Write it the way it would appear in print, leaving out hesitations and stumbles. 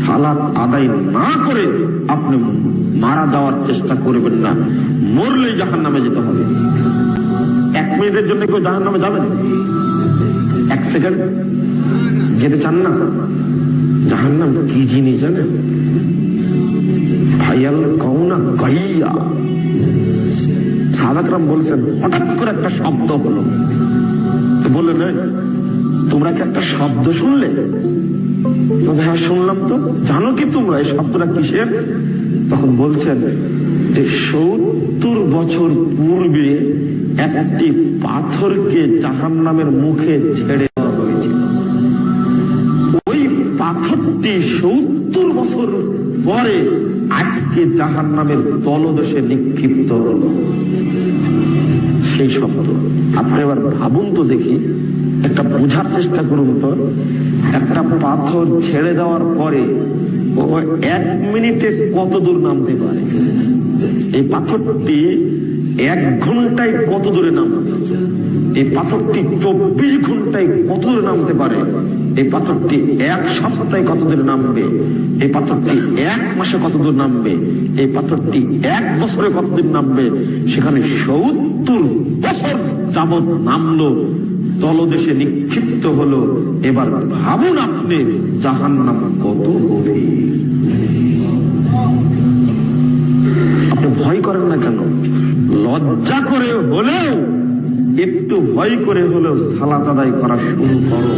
সালাত আদায় না করে আপনি মারা যাওয়ার চেষ্টা করবেন না, মরলে জাহান্নামে যেতে হবে। 1 মিনিটের জন্য কেউ জাহান্নামে যাবেন? 1 সেকেন্ড যেতে চান না? জাহান্নাম কি জিনিস জানেন? ভাইয়াল কাউনা গাইয়া। সাহাবাকরাম বলছেন, হঠাৎ করে একটা শব্দ হলো, তো বললেন তোমরা কি একটা শব্দ শুনলে? হ্যাঁ শুনলাম। তো জানো কি তোমরা এই শব্দটা কিসের? তখন বলছেন যে 70 বছর পূর্বে একটি পাথরকে জাহান্নামের মুখে ছেড়ে দেওয়া হয়েছিল। ওই পাথরটি 70 বছর পরে আজকে জাহান্নামের তলদেশে নিক্ষিপ্ত হলো। সেই শব্দ আপনি এবার ভাবুন তো দেখি, একটা বোঝার চেষ্টা করুন তো। একটা পাথর ছেড়ে দেওয়ার পরে ও 1 মিনিটে কত দূর নামতে পারে? এই পাথরটি 1 ঘন্টায় কত দূরে নামবে? এই পাথরটি 24 ঘন্টায় কত দূরে নামতে পারে? এই পাথরটি 1 সপ্তাহে কত দূরে নামবে? এই পাথরটি 1 মাসে কত দূর নামবে? এই পাথরটি 1 বছরে কত দূর নামবে? সেখানে 70 বছর যাবৎ নামলো, তলদেশে নিক্ষিপ্ত হলো। এবার ভাবুন আপনি জাহান্নাম কত গভীর। আপনি ভয় করেন না কেন? লজ্জা করে হলেও, একটু ভয় করে হলেও সালাত আদায় করা শুরু করো।